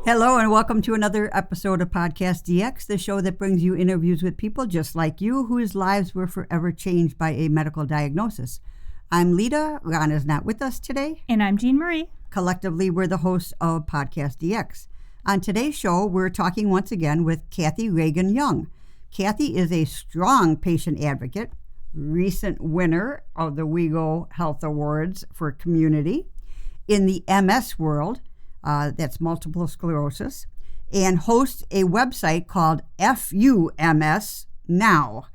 Hello and welcome to another episode of PodcastDX, the show that brings you interviews with people just like you whose lives were forever changed by a medical diagnosis. I'm Lita. Ron is not with us today. And I'm Jean Marie. Collectively, we're the hosts of PodcastDX. On today's show, we're talking once again with Kathy Reagan-Young. Kathy is a strong patient advocate, recent winner of the WeGo Health Awards for Community in the MS world. That's multiple sclerosis, and hosts a website called FUMS Now.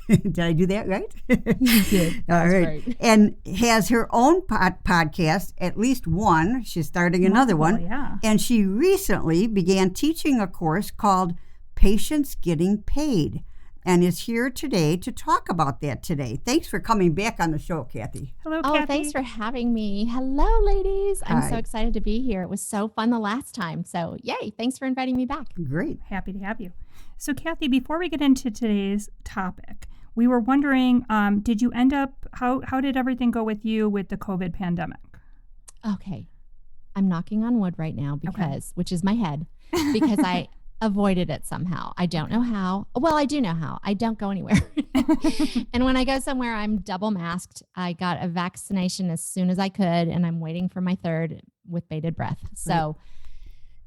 Did I do that right? You did. All right. And has her own podcast, at least one. She's starting another one. Yeah. And she recently began teaching a course called Patients Getting Paid, and is here today to talk about that today. Thanks for coming back on the show, Kathy. Hello, Kathy. Oh, thanks for having me. Hello, ladies. I'm Hi. so excited to be here. It was so fun the last time. So yay, thanks for inviting me back. Great. Happy to have you. So, Kathy, before we get into today's topic, we were wondering, did you end up, how did everything go with you with the COVID pandemic? Okay. I'm knocking on wood right now which is my head, because I avoided it somehow. I don't know how. Well, I do know how. I don't go anywhere. And when I go somewhere, I'm double masked. I got a vaccination as soon as I could, and I'm waiting for my third with bated breath. So,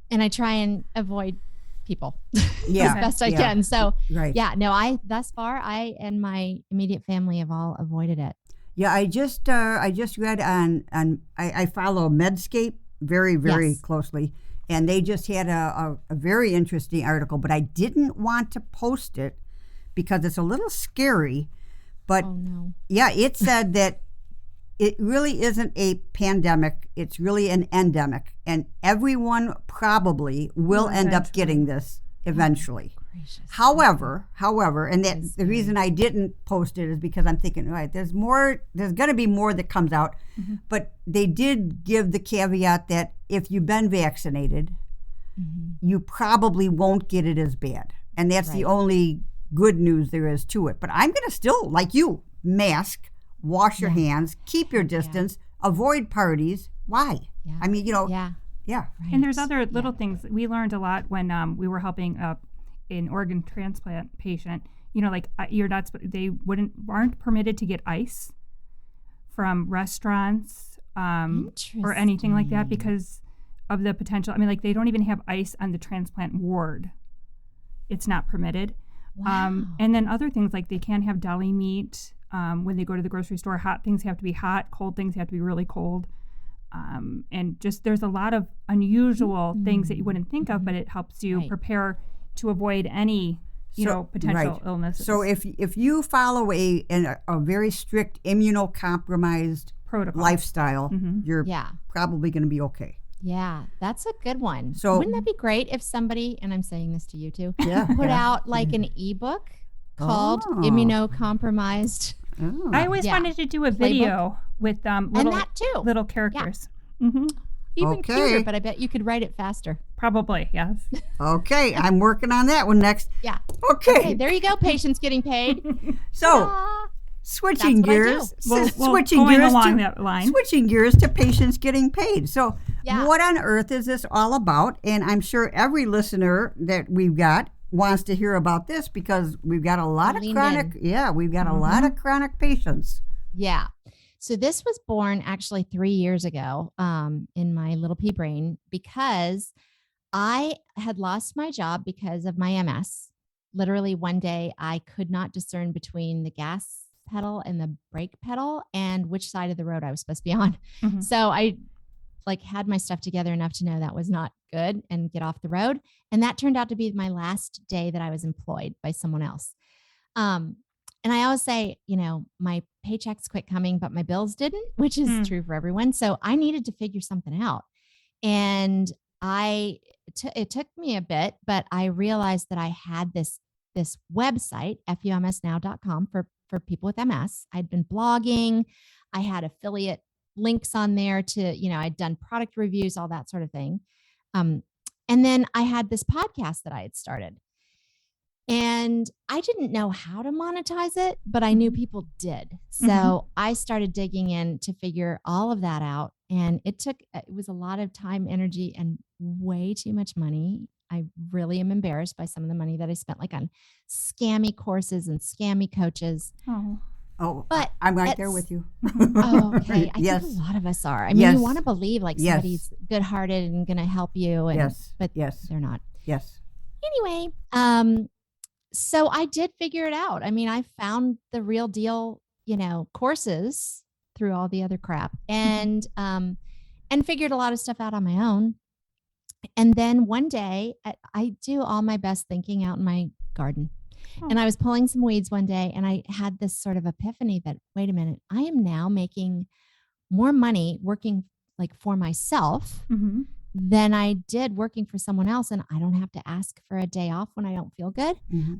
and I try and avoid people as best I can. So, thus far, I and my immediate family have all avoided it. Yeah, I just read on I follow Medscape very closely, and they just had a very interesting article, but I didn't want to post it because it's a little scary. But it said that it really isn't a pandemic; it's really an endemic, and everyone probably will end up getting this eventually. However, and that the reason I didn't post it is because I'm thinking, all right, there's going to be more that comes out, but they did give the caveat that if you've been vaccinated, you probably won't get it as bad. And that's the only good news there is to it. But I'm going to still, like you, mask, wash your hands, keep your distance, avoid parties. Why? Yeah. I mean, Right. And there's other little things. We learned a lot when we were helping an organ transplant patient. Aren't permitted to get ice from restaurants or anything like that because of the potential. I mean, they don't even have ice on the transplant ward. It's not permitted. Wow. And then other things like they can't have deli meat when they go to the grocery store. Hot things have to be hot. Cold things have to be really cold. And just there's a lot of unusual things that you wouldn't think of, but it helps you prepare to avoid any potential illnesses. So if you follow a very strict immunocompromised protocol lifestyle, you're probably going to be okay. Yeah, that's a good one. So wouldn't that be great if somebody, and I'm saying this to you too, put out an ebook called Immunocompromised? Oh. I always wanted to do a video with little characters. Yeah. Even cuter, but I bet you could write it faster. Probably, yes. Okay, I'm working on that one next. Yeah. Okay, there you go, patients getting paid. So, switching gears. Switching gears along that line. Switching gears to patients getting paid. So, what on earth is this all about? And I'm sure every listener that we've got wants to hear about this because we've got a lot of chronic. Yeah, we've got a lot of chronic patients. Yeah. So this was born actually 3 years ago in my little pea brain because I had lost my job because of my MS. Literally one day I could not discern between the gas pedal and the brake pedal and which side of the road I was supposed to be on. So I had my stuff together enough to know that was not good and get off the road. And that turned out to be my last day that I was employed by someone else. And I always say, my paychecks quit coming, but my bills didn't, which is true for everyone. So I needed to figure something out. And it took me a bit, but I realized that I had this website, FUMSnow.com for people with MS. I'd been blogging. I had affiliate links on there to, I'd done product reviews, all that sort of thing. And then I had this podcast that I had started. And I didn't know how to monetize it, but I knew people did. So I started digging in to figure all of that out. And it was a lot of time, energy, and way too much money. I really am embarrassed by some of the money that I spent, like on scammy courses and scammy coaches. Oh, but I'm right there with you. Oh, okay. I Yes. think a lot of us are. I mean, Yes. you want to believe like Yes. somebody's good-hearted and going to help you. And, Yes. But Yes. they're not. Yes. Anyway, so I did figure it out. I mean, I found the real deal, courses through all the other crap, and figured a lot of stuff out on my own. And then one day, I do all my best thinking out in my garden. And I was pulling some weeds one day, and I had this sort of epiphany that, wait a minute, I am now making more money working like for myself than I did working for someone else. And I don't have to ask for a day off when I don't feel good.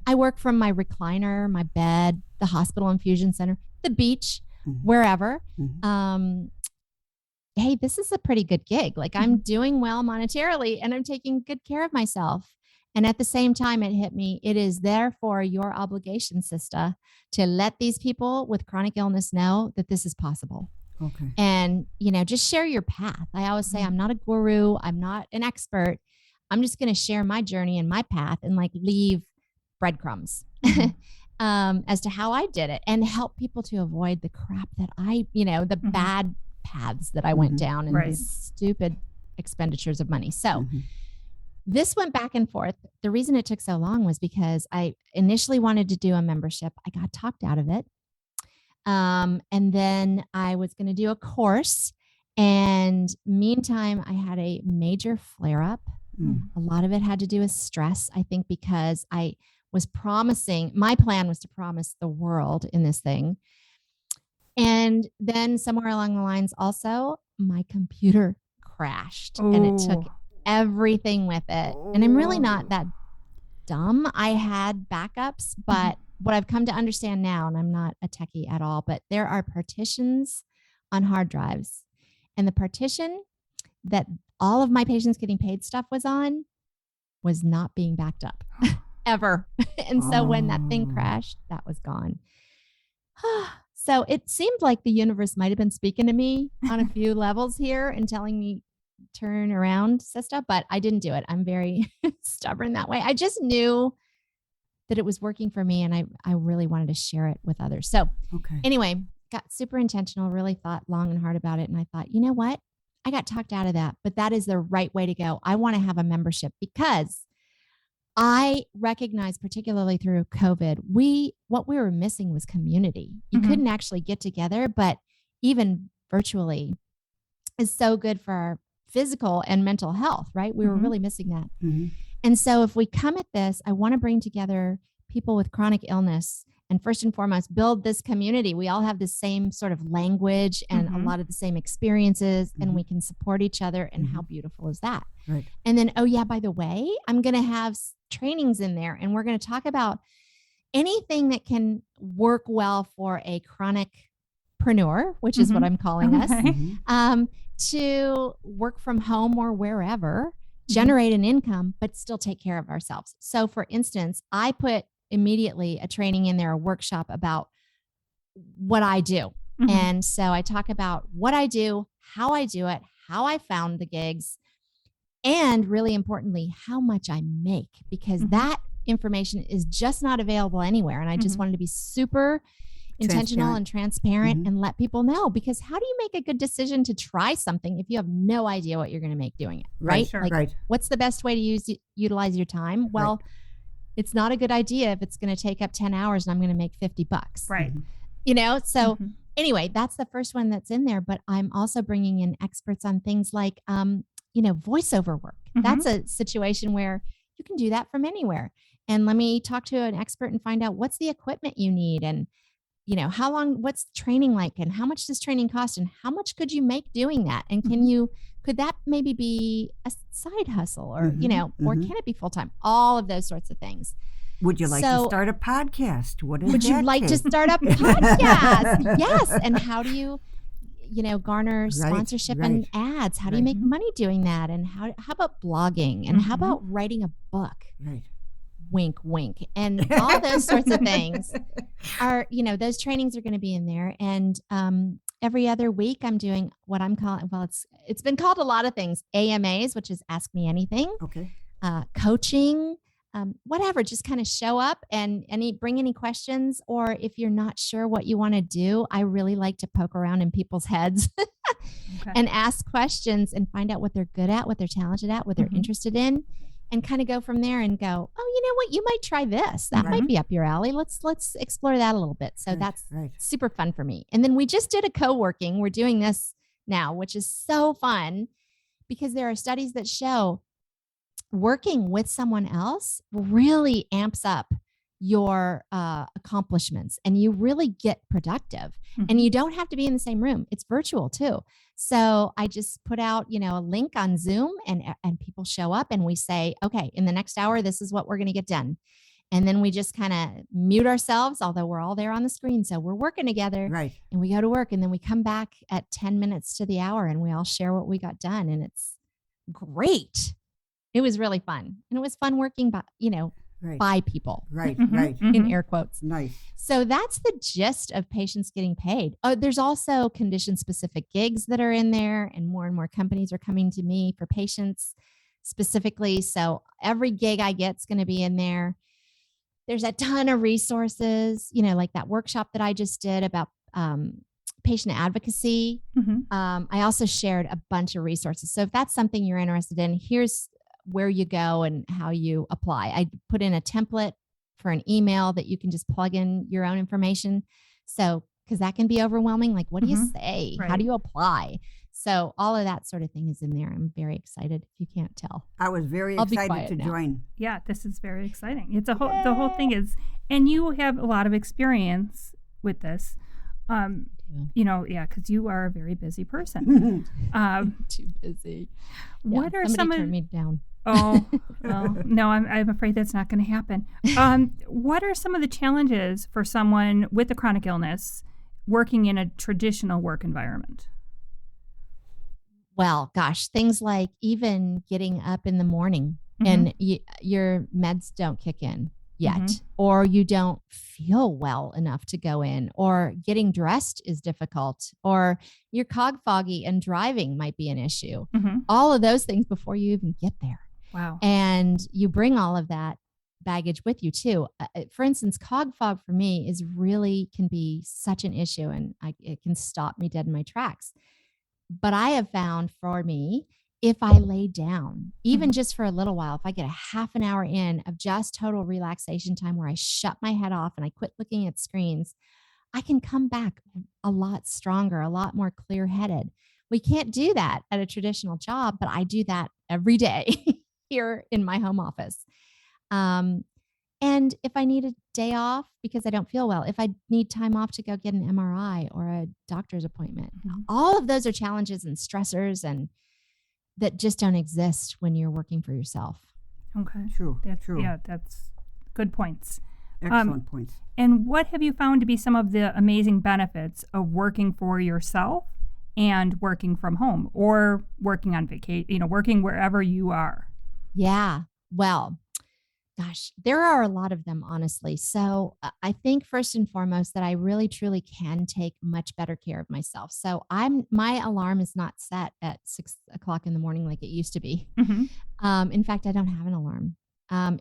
I work from my recliner, my bed, the hospital infusion center, the beach, wherever. Hey, this is a pretty good gig. Like I'm doing well monetarily and I'm taking good care of myself. And at the same time, it hit me. It is therefore your obligation, sister, to let these people with chronic illness know that this is possible. Okay. And, just share your path. I always say, I'm not a guru. I'm not an expert. I'm just going to share my journey and my path and like leave breadcrumbs as to how I did it and help people to avoid the crap that the bad paths that I went down and the stupid expenditures of money. So this went back and forth. The reason it took so long was because I initially wanted to do a membership. I got talked out of it. And then I was going to do a course. And meantime, I had a major flare up. A lot of it had to do with stress, I think, because I was my plan was to promise the world in this thing. And then somewhere along the lines, also, my computer crashed and it took everything with it. And I'm really not that dumb. I had backups, but what I've come to understand now, and I'm not a techie at all, but there are partitions on hard drives. And the partition that all of my patients getting paid stuff was on was not being backed up ever. And so when that thing crashed, that was gone. So it seemed like the universe might have been speaking to me on a few levels here and telling me, turn around, sister, but I didn't do it. I'm very stubborn that way. I just knew that it was working for me and I really wanted to share it with others. So anyway, got super intentional, really thought long and hard about it. And I thought, you know what? I got talked out of that, but that is the right way to go. I want to have a membership because I recognize, particularly through COVID, what we were missing was community. You couldn't actually get together, but even virtually is so good for our physical and mental health, right? We were really missing that. And so if we come at this, I want to bring together people with chronic illness and first and foremost, build this community. We all have the same sort of language and a lot of the same experiences and we can support each other. And how beautiful is that? Right. And then, oh yeah, by the way, I'm going to have trainings in there and we're going to talk about anything that can work well for a chronicpreneur, which is what I'm calling us, to work from home or wherever, generate an income, but still take care of ourselves. So for instance, I put immediately a training in there, a workshop about what I do. And so I talk about what I do, how I do it, how I found the gigs, and really importantly, how much I make, because that information is just not available anywhere. And I just wanted to be super intentional and transparent and let people know, because how do you make a good decision to try something if you have no idea what you're going to make doing it? Right. Sure. Like, what's the best way to utilize your time? Well, it's not a good idea if it's going to take up 10 hours and I'm going to make $50. Right. So anyway, that's the first one that's in there, but I'm also bringing in experts on things like, voiceover work. That's a situation where you can do that from anywhere. And let me talk to an expert and find out what's the equipment you need and, how long, what's training like and how much does training cost and how much could you make doing that? And could that maybe be a side hustle or, or can it be full-time? All of those sorts of things. Would you like to start a podcast? Would you like to start a podcast? Yes. And how do you, garner sponsorship and ads? How do you make money doing that? And how about blogging? And how about writing a book? Right. wink, wink. And all those sorts of things are, those trainings are going to be in there. And every other week I'm doing what I'm calling, well, it's been called a lot of things, AMAs, which is Ask Me Anything, Okay. Coaching, whatever, just kind of show up and bring any questions. Or if you're not sure what you want to do, I really like to poke around in people's heads and ask questions and find out what they're good at, what they're talented at, what they're interested in, and kind of go from there and go, oh, you know what? You might try this. That might be up your alley. Let's explore that a little bit. So that's super fun for me. And then we just did a co-working. We're doing this now, which is so fun because there are studies that show working with someone else really amps up your accomplishments and you really get productive. And you don't have to be in the same room. It's virtual too. So I just put out, a link on Zoom and people show up and we say, okay, in the next hour, this is what we're going to get done. And then we just kind of mute ourselves, although we're all there on the screen. So we're working together and we go to work and then we come back at 10 minutes to the hour and we all share what we got done. And it's great. It was really fun. And it was fun working by, by people. Right. In air quotes. Nice. So that's the gist of patients getting paid. There's also condition-specific gigs that are in there, and more companies are coming to me for patients specifically. So every gig I get is going to be in there. There's a ton of resources, like that workshop that I just did about patient advocacy. I also shared a bunch of resources. So if that's something you're interested in, here's where you go and how you apply. I put in a template for an email that you can just plug in your own information. So, because that can be overwhelming. Like, what do you say? How do you apply? So all of that sort of thing is in there. I'm very excited. If you can't tell, I was very excited to join. Yeah, this is very exciting. It's the whole thing is, and you have a lot of experience with this. Because you are a very busy person. Too busy. What are some? Turn me down. Oh, well, no, I'm afraid that's not going to happen. What are some of the challenges for someone with a chronic illness working in a traditional work environment? Well, gosh, things like even getting up in the morning and your meds don't kick in yet, or you don't feel well enough to go in, or getting dressed is difficult, or you're cog foggy and driving might be an issue. All of those things before you even get there. Wow. And you bring all of that baggage with you too. For instance, cog fog for me can be such an issue, and it can stop me dead in my tracks. But I have found for me, if I lay down, even just for a little while, if I get a half an hour in of just total relaxation time where I shut my head off and I quit looking at screens, I can come back a lot stronger, a lot more clear-headed. We can't do that at a traditional job, but I do that every day here in my home office. And if I need a day off because I don't feel well, if I need time off to go get an MRI or a doctor's appointment, all of those are challenges and stressors and that just don't exist when you're working for yourself. Okay. True. True. Yeah, that's good points. Excellent points. And what have you found to be some of the amazing benefits of working for yourself and working from home or working on vacation, working wherever you are? Yeah. Well, gosh, there are a lot of them, honestly. So I think first and foremost that I really, truly can take much better care of myself. So my alarm is not set at 6 o'clock in the morning like it used to be. In fact, I don't have an alarm.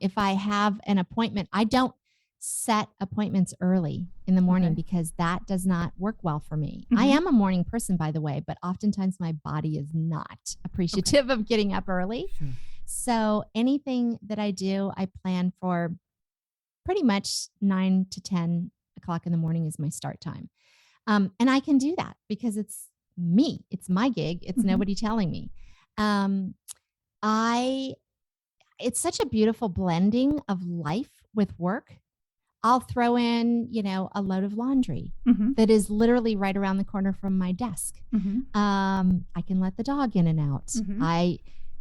If I have an appointment, I don't set appointments early in the morning because that does not work well for me. I am a morning person, by the way, but oftentimes my body is not appreciative of getting up early. So anything that I do, I plan for pretty much 9 to 10 o'clock in the morning is my start time. And I can do that because it's me. It's my gig. It's nobody telling me. It's such a beautiful blending of life with work. I'll throw in, a load of laundry that is literally right around the corner from my desk. I can let the dog in and out. I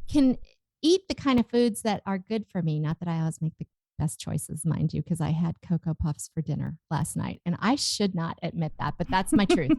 can eat the kind of foods that are good for me. Not that I always make the best choices, mind you, because I had Cocoa Puffs for dinner last night and I should not admit that, but that's my truth.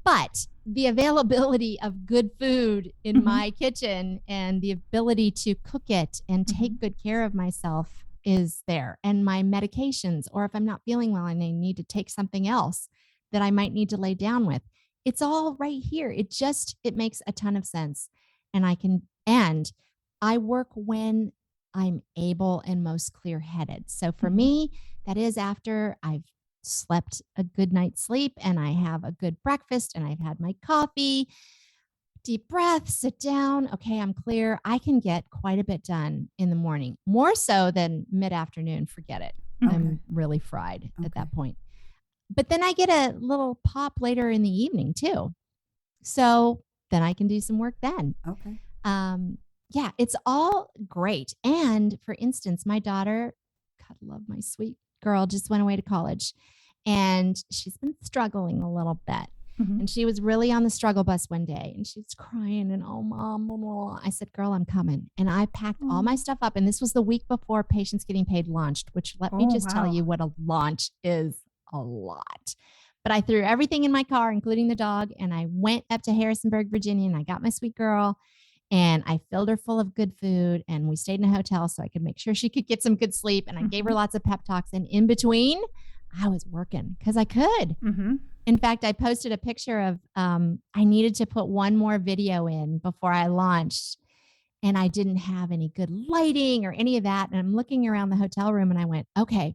But the availability of good food in my kitchen and the ability to cook it and take good care of myself is there. And my medications, or if I'm not feeling well and I need to take something else that I might need to lay down with, it's all right here. It makes a ton of sense. And I work when I'm able and most clear-headed. So for me, that is after I've slept a good night's sleep and I have a good breakfast and I've had my coffee, deep breath, sit down. Okay, I'm clear. I can get quite a bit done in the morning, more so than mid-afternoon. Forget it. Okay. I'm really fried at that point. But then I get a little pop later in the evening too. So then I can do some work then. Okay. Yeah, it's all great. And for instance, my daughter, God love my sweet girl, just went away to college and she's been struggling a little bit. And she was really on the struggle bus one day and she's crying and, oh, mom, blah, blah. I said, girl, I'm coming. And I packed all my stuff up. And this was the week before Patients Getting Paid launched, which let me just tell you what a launch is a lot. But I threw everything in my car, including the dog. And I went up to Harrisonburg, Virginia, and I got my sweet girl and I filled her full of good food. And we stayed in a hotel so I could make sure she could get some good sleep. And I gave her lots of pep talks. And in between, I was working because I could. In fact, I posted a picture of I needed to put one more video in before I launched. And I didn't have any good lighting or any of that. And I'm looking around the hotel room and I went, okay,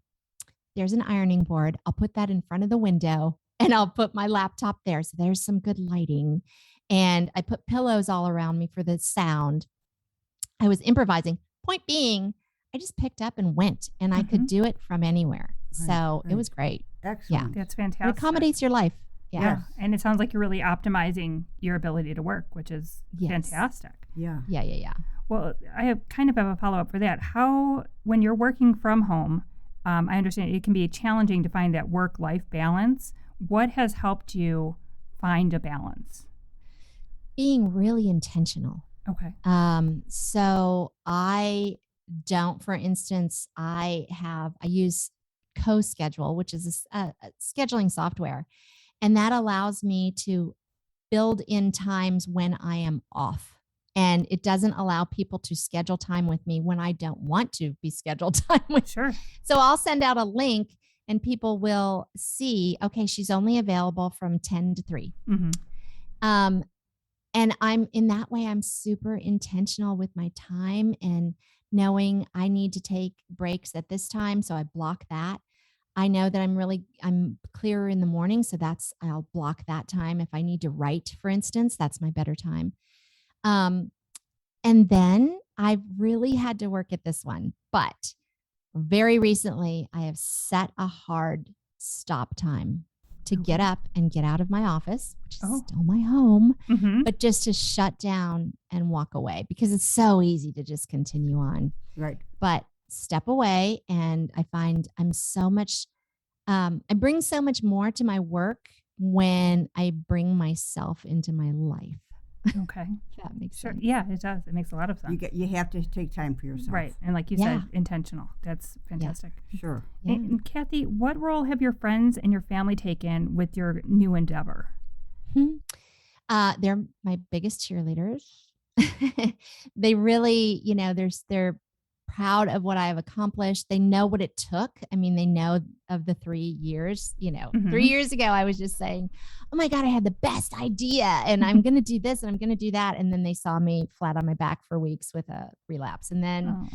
there's an ironing board. I'll put that in front of the window and I'll put my laptop there. So there's some good lighting. And I put pillows all around me for the sound. I was improvising. Point being, I just picked up and went and I could do it from anywhere. So it was great. Excellent. That's fantastic. It accommodates your life. Yeah. And it sounds like you're really optimizing your ability to work, which is fantastic. Yeah. Well, I have a follow-up for that. How, when you're working from home, I understand it can be challenging to find that work-life balance. What has helped you find a balance? Being really intentional. Okay. So I don't, for instance, I use CoSchedule, which is a scheduling software, and that allows me to build in times when I am off. And it doesn't allow people to schedule time with me when I don't want to be scheduled time with. Sure. So I'll send out a link and people will see, okay, she's only available from 10 to 3. And I'm in that way, I'm super intentional with my time and knowing I need to take breaks at this time. So I block that. I know that I'm clearer in the morning. So I'll block that time. If I need to write, for instance, that's my better time. And then I really had to work at this one, but very recently I have set a hard stop time to get up and get out of my office, which is still my home, but just to shut down and walk away because it's so easy to just continue on. Right. But step away and I find I bring so much more to my work when I bring myself into my life. Okay. That makes sense. Yeah, it does. It makes a lot of sense. You have to take time for yourself. Right. And like you said, intentional. That's fantastic. Yeah. Sure. And Kathy, what role have your friends and your family taken with your new endeavor? They're my biggest cheerleaders. They really, they're proud of what I have accomplished. They know what it took. I mean, they know of the 3 years, 3 years ago, I was just saying, oh my God, I had the best idea and I'm going to do this and I'm going to do that. And then they saw me flat on my back for weeks with a relapse. And then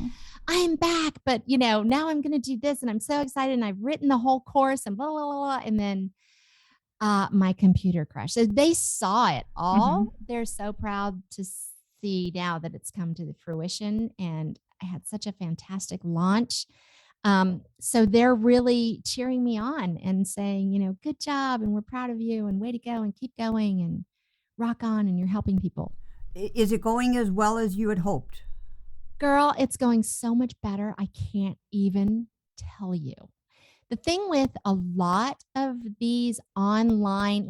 I'm back, but now I'm going to do this and I'm so excited. And I've written the whole course and blah, blah, blah, blah. And then my computer crashed. So they saw it all. They're so proud to see now that it's come to the fruition. And I had such a fantastic launch. So they're really cheering me on and saying, good job. And we're proud of you and way to go and keep going and rock on. And you're helping people. Is it going as well as you had hoped? Girl, it's going so much better. I can't even tell you. The thing with a lot of these online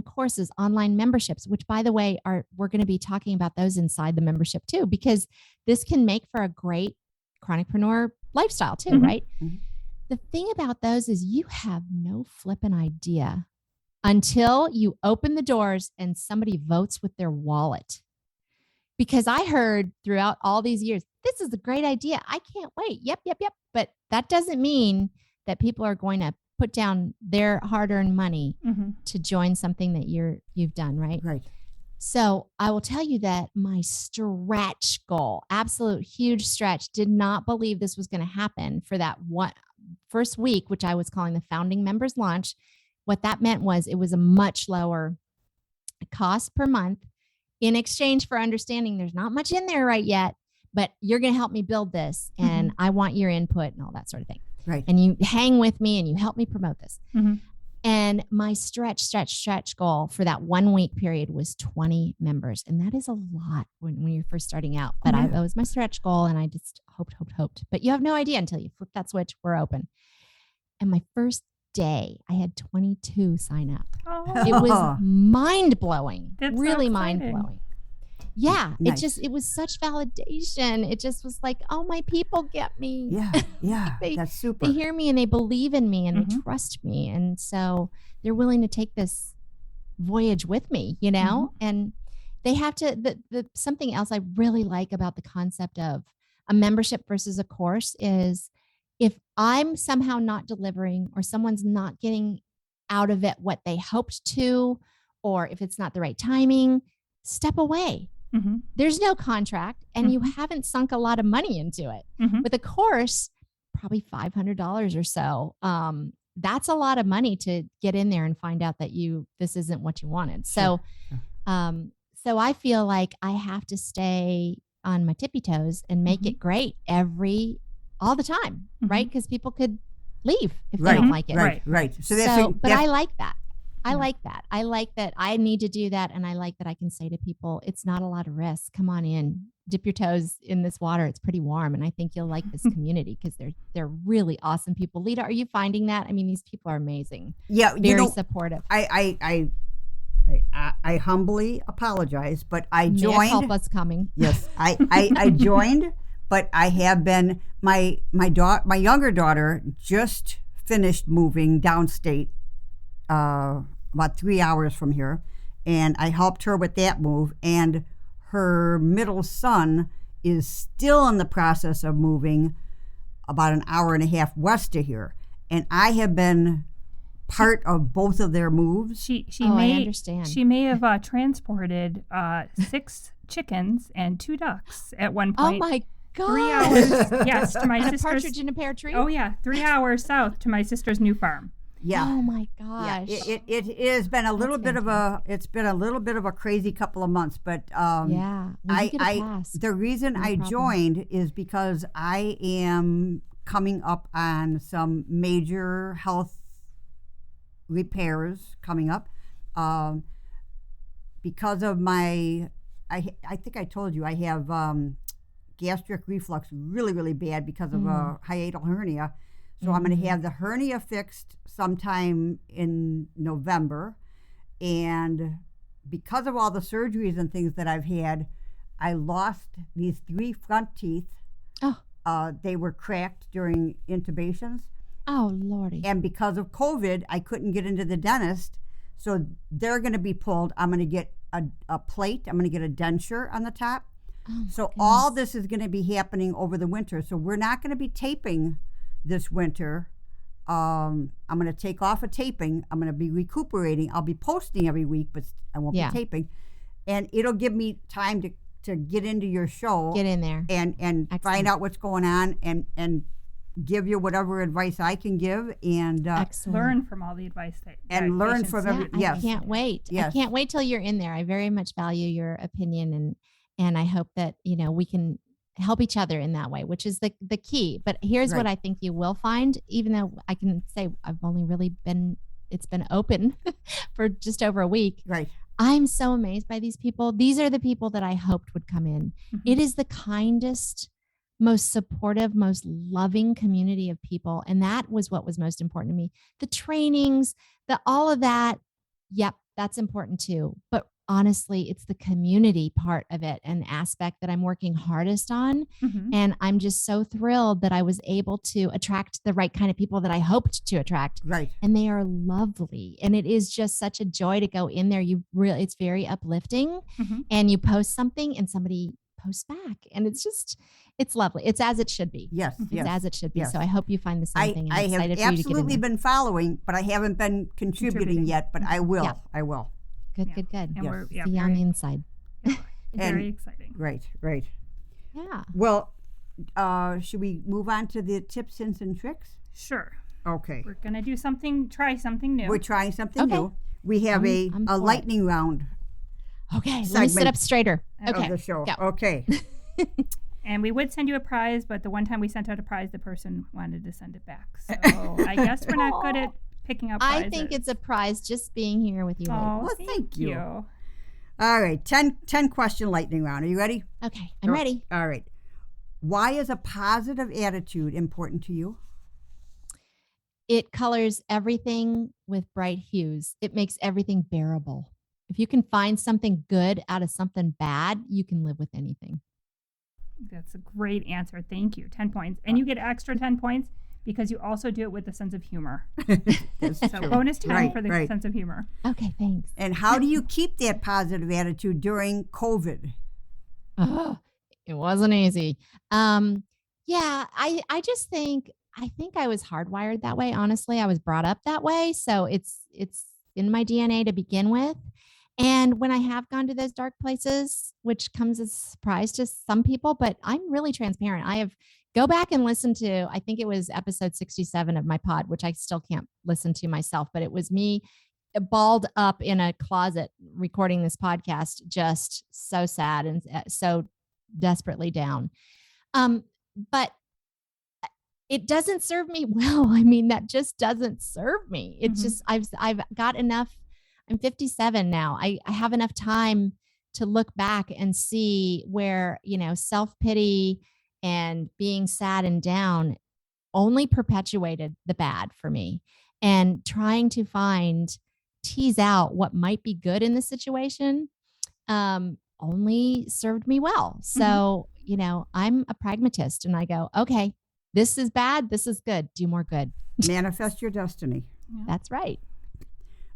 courses, online memberships, which by the way, we're going to be talking about those inside the membership too, because this can make for a great chronicpreneur lifestyle too, right? The thing about those is you have no flipping idea until you open the doors and somebody votes with their wallet. Because I heard throughout all these years, this is a great idea. I can't wait. Yep. But that doesn't mean that people are going to put down their hard-earned money to join something that you've done, right? Right. So I will tell you that my stretch goal, absolute huge stretch, did not believe this was going to happen for that one first week, which I was calling the founding members launch. What that meant was it was a much lower cost per month in exchange for understanding there's not much in there right yet, but you're going to help me build this and I want your input and all that sort of thing. Right. And you hang with me and you help me promote this. And my stretch goal for that 1 week period was 20 members. And that is a lot when you're first starting out. But that was my stretch goal. And I just hoped. But you have no idea until you flip that switch. We're open. And my first day, I had 22 sign up. It was mind blowing. Really so mind blowing. Yeah. Nice. It was such validation. It just was like, oh, my people get me. Yeah. That's super. They hear me and they believe in me and they trust me. And so they're willing to take this voyage with me, you know, and they have to, something else I really like about the concept of a membership versus a course is if I'm somehow not delivering or someone's not getting out of it what they hoped to, or if it's not the right timing, step away. There's no contract and you haven't sunk a lot of money into it. With a course, probably $500 or so. That's a lot of money to get in there and find out that this isn't what you wanted. So, so I feel like I have to stay on my tippy toes and make it great all the time, right? Because people could leave if they don't like it. Right. But I like that. I like that. I like that I need to do that. And I like that I can say to people, it's not a lot of risk. Come on in, dip your toes in this water. It's pretty warm. And I think you'll like this community because they're really awesome people. Lita, are you finding that? I mean, these people are amazing. Yeah. Very supportive. I humbly apologize, but I joined. Help us coming. Yes. I joined, but I have been, my younger daughter just finished moving downstate, about 3 hours from here, and I helped her with that move, and her middle son is still in the process of moving about an hour and a half west of here, and I have been part of both of their moves. I understand. She may have transported 6 chickens and 2 ducks at one point. Oh my God. 3 hours, yes, to my sister's. A partridge in a pear tree? Oh yeah, 3 hours south to my sister's new farm. Yeah. Oh my gosh. Yeah. It has been a little bit of a crazy couple of months, but well, the reason I joined is because I am coming up on some major health repairs coming up because of my I think I told you I have gastric reflux really, really bad because of a hiatal hernia. So I'm going to have the hernia fixed sometime in November. And because of all the surgeries and things that I've had, I lost these 3 front teeth. They were cracked during intubations. Oh, Lordy. And because of COVID, I couldn't get into the dentist. So they're going to be pulled. I'm going to get a plate. I'm going to get a denture on the top. So all this is going to be happening over the winter. So we're not going to be taping this winter. I'm going to take off a taping. I'm going to be recuperating. I'll be posting every week, but I won't be taping. And it'll give me time to get into your show. Get in there. And find out what's going on and give you whatever advice I can give and learn from all the advice learn from every. I can't wait. Yes. I can't wait till you're in there. I very much value your opinion and I hope that we can help each other in that way, which is the key. But here's what I think you will find, even though I can say I've only really it's been open for just over a week. Right. I'm so amazed by these people. These are the people that I hoped would come in. It is the kindest, most supportive, most loving community of people. And that was what was most important to me. The trainings, all of that. Yep. That's important too. But honestly, it's the community part of it, an aspect that I'm working hardest on. Mhm. And I'm just so thrilled that I was able to attract the right kind of people that I hoped to attract. Right. And they are lovely. And it is just such a joy to go in there. It's very uplifting. Mhm. And you post something and somebody posts back. And it's lovely. It's as it should be. Yes. It's Yes. as it should be. Yes. So I hope you find the same thing. I'm I have excited for you to get in absolutely there. been following, but I haven't been contributing yet, but I will. Yeah. I will. Good, Yeah. good, good. And we're See you on the very, inside. very exciting. Right, right. Yeah. Well, should we move on to the tips, hints, and tricks? Sure. Okay. We're going to try something new. We're trying something Okay. new. We have I'm a for lightning round Okay. Let me segment sit up straighter. of Okay. the show. Go. Okay. And we would send you a prize, but the one time we sent out a prize, the person wanted to send it back. So I guess we're not good at picking up prizes. I think it's a prize just being here with you. Oh, Well, thank you. you. All right. 10 question lightning round. Are you ready? Okay. I'm ready. All right. Why is a positive attitude important to you? It colors everything with bright hues. It makes everything bearable. If you can find something good out of something bad, you can live with anything. That's a great answer. Thank you. 10 points. And you get extra 10 points because you also do it with a sense of humor. That's So true. bonus 10 Right, for the right. sense of humor. Okay, thanks. And how do you keep that positive attitude during COVID? It wasn't easy. Yeah, I just think I was hardwired that way. Honestly, I was brought up that way, so it's in my DNA to begin with. And when I have gone to those dark places, which comes as a surprise to some people, but I'm really transparent. Go back and listen to, I think it was episode 67 of my pod, which I still can't listen to myself, but it was me balled up in a closet recording this podcast, just so sad and so desperately down. But it doesn't serve me well. I mean, that just doesn't serve me. It's just, I've got enough. I'm 57 now. I have enough time to look back and see where, self-pity and being sad and down only perpetuated the bad for me, and trying to tease out what might be good in the situation only served me well. So, I'm a pragmatist and I go, okay, this is bad. This is good. Do more good. Manifest your destiny. Yeah. That's right.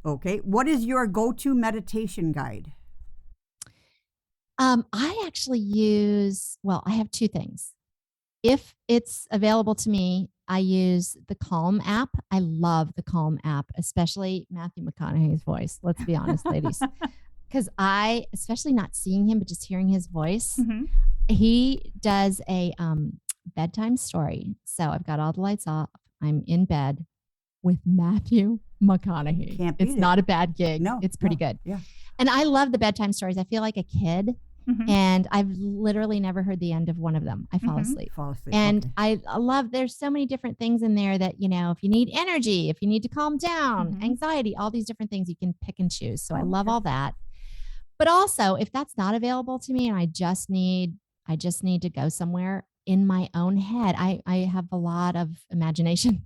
Okay. What is your go-to meditation guide? I actually I have two things. If it's available to me, I use the Calm app. I love the Calm app, especially Matthew McConaughey's voice. Let's be honest, ladies. Because especially not seeing him, but just hearing his voice, he does a bedtime story. So I've got all the lights off. I'm in bed with Matthew McConaughey. Can't beat It's it. not a bad gig. No, it's pretty no, good. Yeah. And I love the bedtime stories. I feel like a kid. And I've literally never heard the end of one of them. I fall asleep. Fall asleep. And okay. I love, there's so many different things in there that, if you need energy, if you need to calm down, anxiety, all these different things you can pick and choose. So I love all that. But also, if that's not available to me and I just need to go somewhere in my own head, I have a lot of imagination.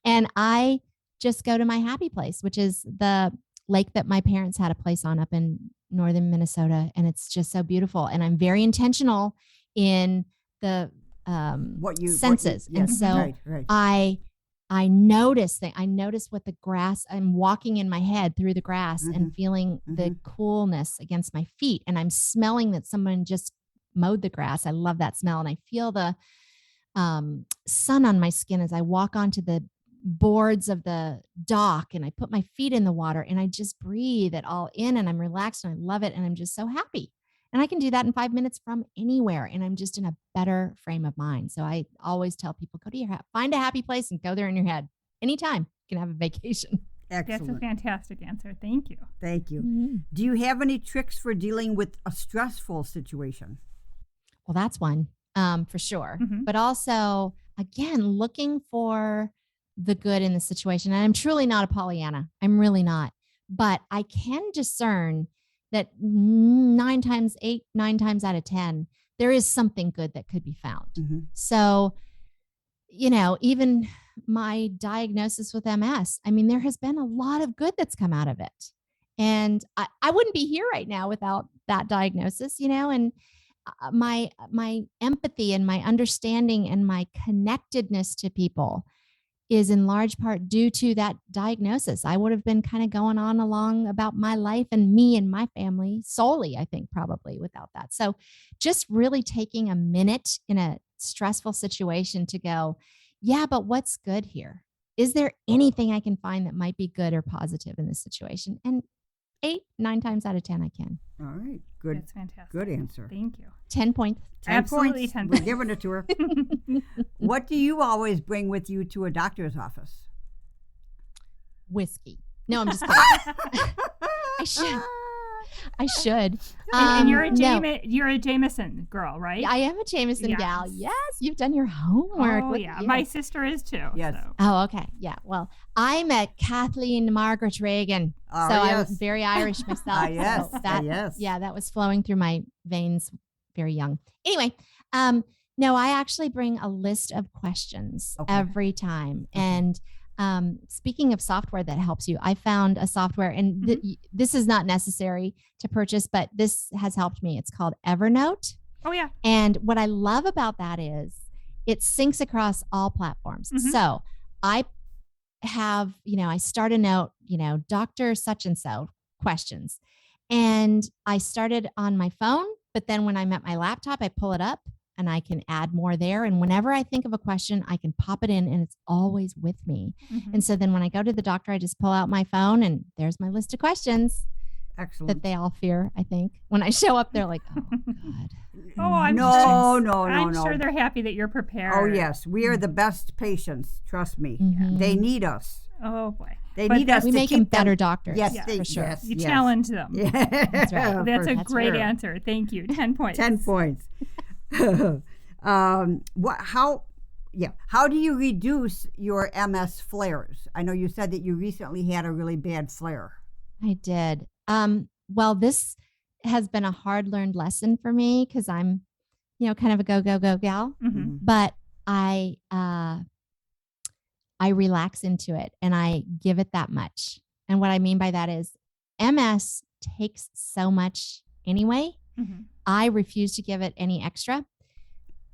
And I just go to my happy place, which is the lake that my parents had a place on up in northern Minnesota. And it's just so beautiful. And I'm very intentional in the senses. Yes, And so right. I notice what the grass, I'm walking in my head through the grass and feeling the coolness against my feet. And I'm smelling that someone just mowed the grass. I love that smell. And I feel the sun on my skin as I walk onto the boards of the dock and I put my feet in the water and I just breathe it all in and I'm relaxed and I love it. And I'm just so happy. And I can do that in 5 minutes from anywhere. And I'm just in a better frame of mind. So I always tell people, find a happy place and go there in your head. Anytime you can have a vacation. Excellent. That's a fantastic answer. Thank you. Thank you. Mm-hmm. Do you have any tricks for dealing with a stressful situation? Well, that's one for sure. But also, again, looking for the good in the situation. And I'm truly not a Pollyanna. I'm really not. But I can discern that 9 times out of 10, there is something good that could be found. So, even my diagnosis with MS, I mean, there has been a lot of good that's come out of it. And I wouldn't be here right now without that diagnosis, and my empathy and my understanding and my connectedness to people is in large part due to that diagnosis. I would have been kind of going on along about my life and me and my family solely, I think, probably without that. So just really taking a minute in a stressful situation to go, yeah, but what's good here? Is there anything I can find that might be good or positive in this situation? And 9 times out of 10, I can. All right. Good. That's fantastic. Good answer. Thank you. 10 points. 10 Absolutely points. 10 We're points. giving it to her. What do you always bring with you to a doctor's office? Whiskey. No, I'm just kidding. I should. And you're a no. You're a Jameson girl, right? I am a Jameson gal. Yes. Yes, you've done your homework. Oh, Look yeah. at you. My sister is too. Yes. So. Oh, okay. Yeah. Well, I'm a Kathleen Margaret Reagan. Oh, so yes. I was very Irish myself. Yes. So that, Yes. Yeah, that was flowing through my veins very young. Anyway, no, I actually bring a list of questions every time. And speaking of software that helps you, I found a software, and this is not necessary to purchase, but this has helped me. It's called Evernote. Oh, yeah. And what I love about that is it syncs across all platforms. So I have, I start a note, Dr. such and so questions. And I started on my phone, but then when I'm at my laptop, I pull it up and I can add more there. And whenever I think of a question, I can pop it in and it's always with me. And so then when I go to the doctor, I just pull out my phone and there's my list of questions. Excellent. That they all fear, I think. When I show up, they're like, oh, God. Oh, I'm sure they're happy that you're prepared. Oh, yes. We are the best patients. Trust me. Mm-hmm. They need us. Oh, boy. They need us we to make keep them better doctors. Yes, for sure. Yes, you challenge them. Yeah. That's right. That's a That's great her. answer. Thank you. 10 points. 10 points. How do you reduce your MS flares? I know you said that you recently had a really bad flare. I did. Well, this has been a hard learned lesson for me because I'm, kind of a go gal. Mm-hmm. But I relax into it and I give it that much. And what I mean by that is MS takes so much anyway. Mm-hmm. I refuse to give it any extra.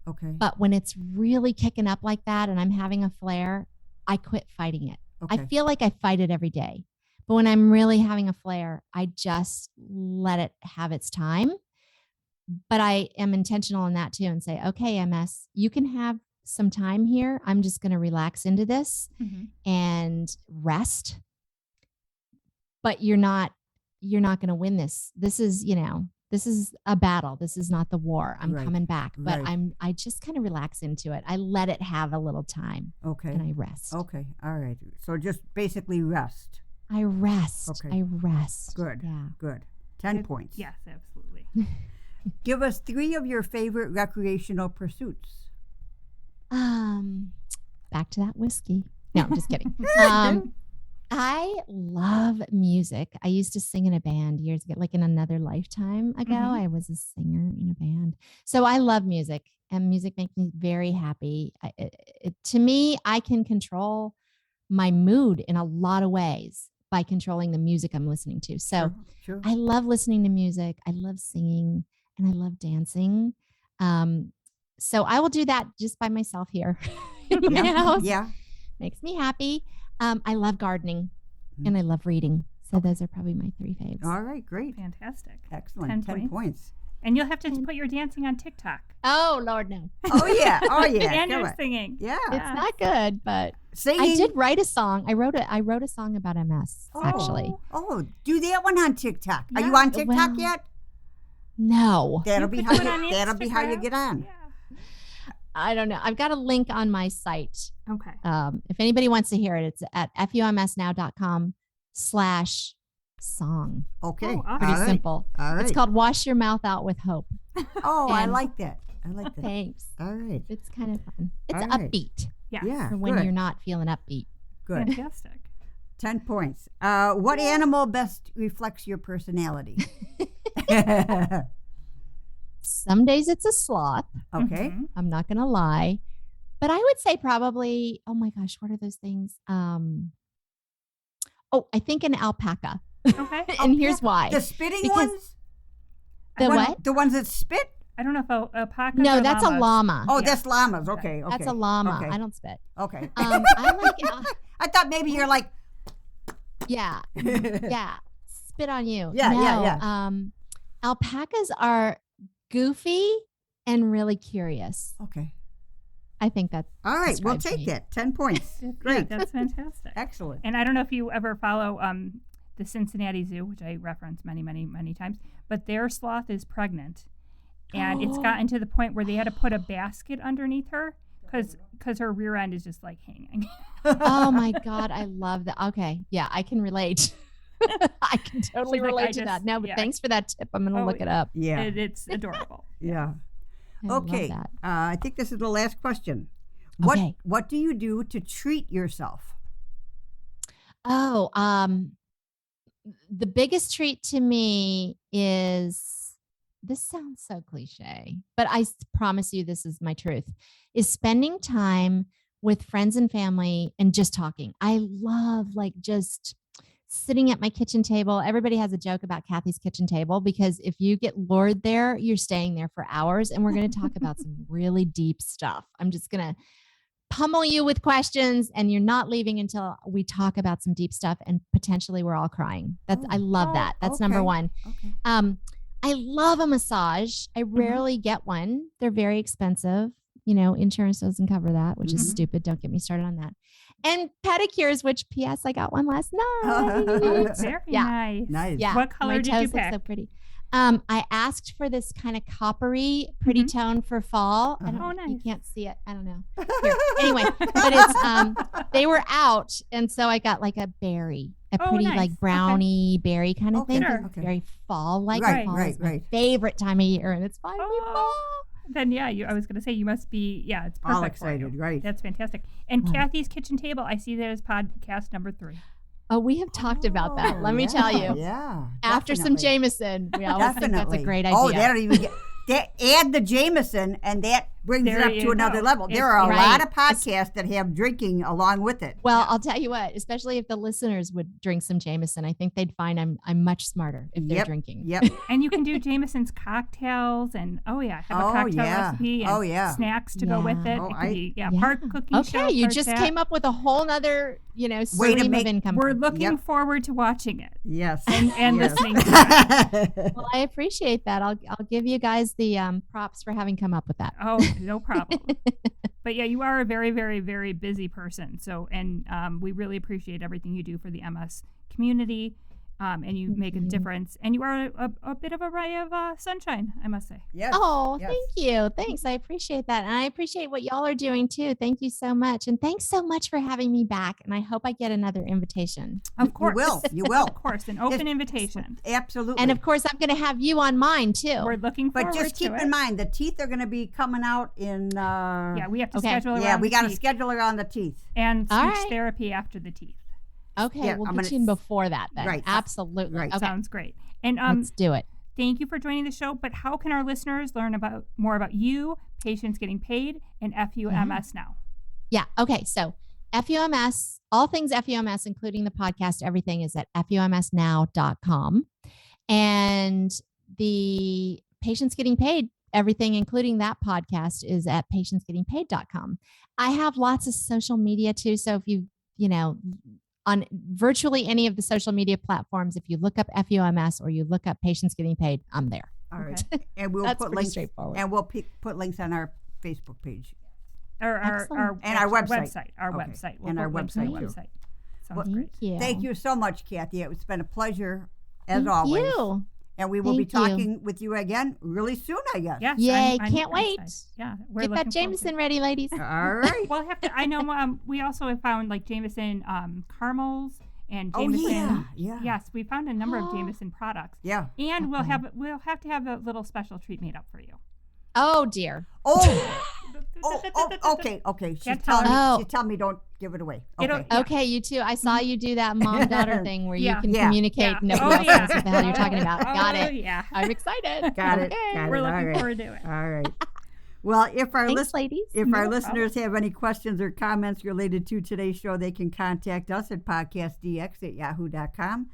Okay. But when it's really kicking up like that and I'm having a flare, I quit fighting it. Okay. I feel like I fight it every day. But when I'm really having a flare, I just let it have its time. But I am intentional in that too and say, okay, MS, you can have some time here. I'm just going to relax into this and rest. But you're not going to win this. This is a battle. This is not the war. I'm coming back, but I just kind of relax into it. I let it have a little time. Okay. And I rest. Okay. All right. So just basically rest. I rest. Okay. I rest. Good. Yeah. Good. 10 points. Yes, absolutely. Give us 3 of your favorite recreational pursuits. Back to that whiskey. No, I'm just kidding. I love music. I used to sing in a band years ago, like in another lifetime ago. I was a singer in a band. So I love music, and music makes me very happy. To me, I can control my mood in a lot of ways by controlling the music I'm listening to. So Sure. I love listening to music. I love singing and I love dancing. So I will do that just by myself here in my house. Yeah. Makes me happy. I love gardening and I love reading. So those are probably my 3 faves. All right. Great. Fantastic. Excellent. 10 points. And you'll have to put your dancing on TikTok. Oh, Lord, no. Oh, yeah. Oh, yeah. And your singing. Yeah. It's not good, but Singing. I did write a song. I wrote a song about MS, actually. Oh, do that one on TikTok. Yeah. Are you on TikTok yet? No. That'll be You how could put it on that'll be how you Instagram. get on. Yeah. I don't know. I've got a link on my site. Okay. If anybody wants to hear it, it's at fumsnow.com/song. Okay. Oh, awesome. Pretty All right. simple. All right. It's called Wash Your Mouth Out with Hope. Oh, I And- like that. I like that. Thanks. All right. It's kind of fun. It's All right. upbeat Yes. Yeah. for when good. you're not feeling upbeat. Good. Fantastic. 10 points. What animal best reflects your personality? Some days it's a sloth. Okay. Mhm. I'm not going to lie. But I would say probably, oh my gosh, what are those things? I think an alpaca. Okay. And here's why. The spitting Because- ones? The what? The ones that spit? I don't know if alpacas No, or that's llamas. a llama. Oh, that's llamas. Okay. That's a llama. Okay. I don't spit. Okay. I like I thought maybe you're like, yeah. Spit on you. Yeah, no, yeah. Alpacas are goofy and really curious. okay. I think that. All right. We'll describes take me. that. 10 points. Yeah, Great. that's fantastic. Excellent. And I don't know if you ever follow the Cincinnati Zoo, which I reference many, many, many times, but their sloth is pregnant. And it's gotten to the point where they had to put a basket underneath her because her rear end is just like hanging. Oh my God. I love that. Okay. Yeah, I can relate. I can totally She's like, relate to that. No, but thanks for that tip. I'm going to look it up. Yeah. It's adorable. Yeah. I love Okay. that. I think this is the last question. Okay. What do you do to treat yourself? Oh, the biggest treat to me is, this sounds so cliche, but I promise you this is my truth, is spending time with friends and family and just talking. I love like just sitting at my kitchen table. Everybody has a joke about Kathy's kitchen table because if you get lured there, you're staying there for hours and we're going to talk about some really deep stuff. I'm just going to pummel you with questions and you're not leaving until we talk about some deep stuff and potentially we're all crying. I love that. That's number one. Okay. I love a massage. I rarely get one. They're very expensive. You know, insurance doesn't cover that, which is stupid. Don't get me started on that. And pedicures, which P.S. I got one last night. Very Yeah. Nice. Yeah. What color My did you toes look pick? so pretty. I asked for this kind of coppery, pretty tone for fall. I don't Oh, know. You nice. can't see it. I don't know. Here. Anyway, but it's they were out, and so I got like a berry, a Oh, pretty nice. like brownie berry kind of Okay, thing. sure. It's very fall like. Right, Fall right, is my right. favorite time of year, and it's finally Oh. fall. Then I was going to say you must be it's perfect All for excited, you. right. That's fantastic. And Love it. Kathy's Kitchen Table, I see that as podcast number 3. Oh, we have talked about that. Let me tell you. Yeah. After some definitely. Jameson, we always think that's a great idea. Oh, that'll even add the Jameson, and that brings There it up you to another go. level. It's- There are a Right. lot of podcasts that have drinking along with it. Well, I'll tell you what, especially if the listeners would drink some Jameson, I think they'd find I'm much smarter if they're drinking. Yep. And you can do Jameson's cocktails and have a cocktail recipe and snacks to go with it. Oh, It could be Yeah. park cooking show. Okay, you park just that. came up with a whole nother, Way to stream make- of income. We're looking Yep. forward to watching it Yes. and Yes. listening to it. Well, I appreciate that. I'll give you guys the props for having come up with that. Oh, no problem. But yeah, you are a very, very, very busy person. So, and we really appreciate everything you do for the MS community. And you make a difference. And you are a bit of a ray of sunshine, I must say. Yes. Oh, yes. thank you. Thanks. I appreciate that. And I appreciate what y'all are doing too. Thank you so much. And thanks so much for having me back. And I hope I get another invitation. Of course. You will. Of course. An open invitation. Absolutely. And of course, I'm going to have you on mine too. We're looking forward but to it. just keep in mind, the teeth are going to be coming out in. Yeah, we have to Okay. schedule around Yeah, we the got to teeth schedule around the teeth. and All speech right. therapy after the teeth. Okay, Yeah, we'll I'm get gonna- you in before that then. Right. Absolutely. Right. Okay, Sounds great. And let's do it. thank you for joining the show. But how can our listeners learn more about you, patients getting paid, and FUMS now? Yeah. Okay. So FUMS, all things FUMS, including the podcast, everything is at FUMSnow.com. And the patients getting paid, everything, including that podcast, is at patientsgettingpaid.com. I have lots of social media too. So if on virtually any of the social media platforms, if you look up FUMS or you look up Patients Getting Paid, I'm there. All right. And we'll That's put pretty links. straightforward. And we'll put links on our Facebook page. Excellent. And our website. Our Okay. website. And put our links on website, the too. website. Sounds Well, great. Thank you. Thank you so much, Kathy. It's been a pleasure, as Thank always. you. And we will be Thank you. talking with you again really soon, I guess. Yes. Yay, I'm can't wait. excited. Yeah. We're Get that looking forward to Jameson it. ready, ladies. All right. We'll have to. I know. We also have found like Jameson caramels and Oh, Jameson. yeah. Yes, we found a number of Jameson products. Yeah. And we'll have to have a little special treat made up for you. Oh, dear. Okay. She's Can't telling tell her. me, she's telling me don't give it away. Okay. It'll- Yeah. Okay, you too. I saw you do that mom-daughter thing where Yeah. you can Yeah. communicate. Yeah. Nobody Oh, else yeah. knows what the hell you're talking about. Got Oh, it. yeah. I'm excited. Got it. Okay. Got it. We're All looking right. forward to it. All right. Well, if our Thanks, ladies. If our No listeners have any questions or comments related to today's show, they can contact us at PodcastDX@yahoo.com.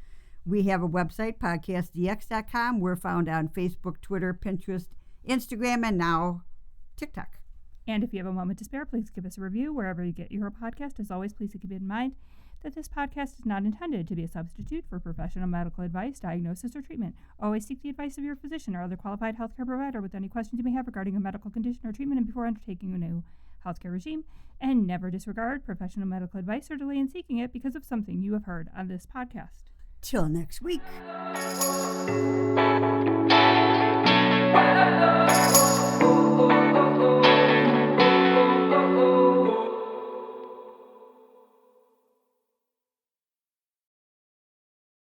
We have a website, PodcastDX.com. We're found on Facebook, Twitter, Pinterest, Instagram, and now TikTok. And if you have a moment to spare, please give us a review wherever you get your podcast. As always, please keep in mind that this podcast is not intended to be a substitute for professional medical advice, diagnosis, or treatment. Always seek the advice of your physician or other qualified healthcare provider with any questions you may have regarding a medical condition or treatment and before undertaking a new healthcare regime. And never disregard professional medical advice or delay in seeking it because of something you have heard on this podcast. Till next week.